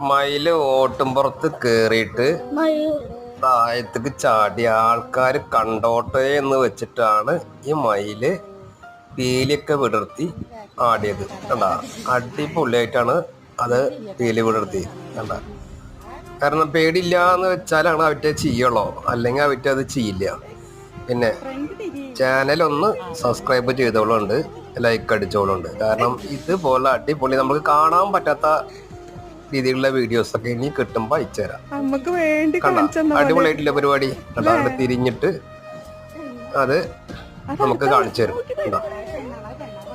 മയില് ഓട്ടുംപുറത്ത് കേറിയിട്ട് താഴത്തേക്ക് ചാടിയ ആൾക്കാർ കണ്ടോട്ടെ എന്ന് വെച്ചിട്ടാണ് ഈ മയില് പീലിയൊക്കെ വിടർത്തി ആടിയത്. കണ്ട, അടിപൊളിയായിട്ടാണ് അത് പീലി വിടർത്തി. കണ്ട, കാരണം പേടിയില്ല എന്ന് വെച്ചാലാണ് അവറ്റ ചെയ്യുള്ളൂ, അല്ലെങ്കിൽ അവറ്റ അത് ചെയ്യില്ല. പിന്നെ ചാനലൊന്ന് സബ്സ്ക്രൈബ് ചെയ്തോളുണ്ട്, ലൈക്ക് അടിച്ചോളുണ്ട്. കാരണം ഇതുപോലെ അടിപൊളി നമുക്ക് കാണാൻ പറ്റാത്ത രീതിയിലുള്ള വീഡിയോസ് ഒക്കെ ഇനി കിട്ടുമ്പോ അയച്ചുതരാം. അടിപൊളിയായിട്ടുള്ള പരിപാടി. അവിടെ തിരിഞ്ഞിട്ട് അത് നമുക്ക് കാണിച്ചു തരും.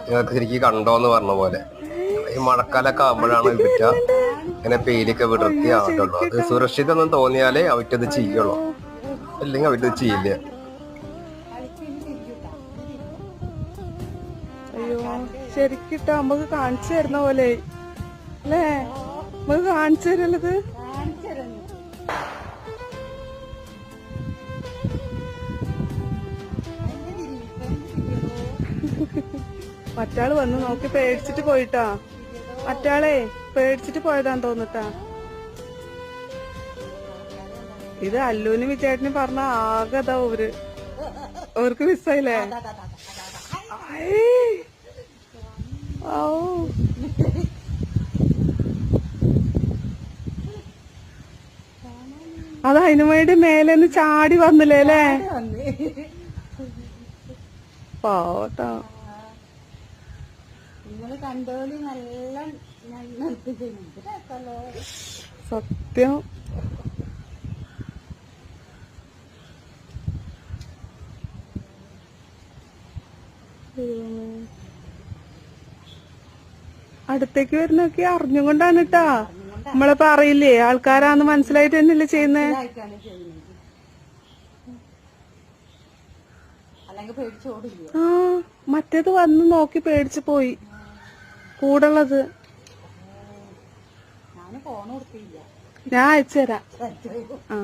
നിങ്ങൾക്ക് ശരിക്കും കണ്ടോന്ന് പറഞ്ഞ പോലെ ഈ മഴക്കാലൊക്കെ ആകുമ്പോഴാണ് വിറ്റ ഇങ്ങനെ പേലിയൊക്കെ വിടർത്തി ആവട്ടുള്ളൂ. അത് സുരക്ഷിതം തോന്നിയാലേ അവറ്റത് ചെയ്യുള്ളൂ, അല്ലെങ്കിൽ അവറ്റത് ചെയ്യില്ല. അയ്യോ, ശരിക്കിട്ടോ നമുക്ക് കാണിച്ചു തരുന്ന പോലെ അല്ലേ? നമുക്ക് കാണിച്ചു തരുള്ളത്. മറ്റാള് വന്ന് നോക്കി പേടിച്ചിട്ട് പോയിട്ടാ. മറ്റാളെ പേടിച്ചിട്ട് പോയതാന്ന് തോന്നിട്ടാ. ഇത് അല്ലൂനും വിചാരിനും പറഞ്ഞ ആകതാ അവർക്ക് മിസ്സായില്ലേ? അത് അതിനു വേണ്ടി മേലെന്ന് ചാടി വന്നില്ലേ അല്ലേ? പാവട്ടോ. സത്യം. അടുത്തേക്ക് വരുന്നൊക്കെ അറിഞ്ഞുകൊണ്ടാണ് കേട്ടാ. നമ്മളിപ്പോ അറിയില്ലേ, ആൾക്കാരാന്ന് മനസ്സിലായിട്ട് തന്നെയല്ലേ ചെയ്യുന്നേ. ആ, മറ്റേത് വന്ന് നോക്കി പേടിച്ചു പോയി. കൂടുള്ളത് ഞാൻ അയച്ചുതരാം. ആ.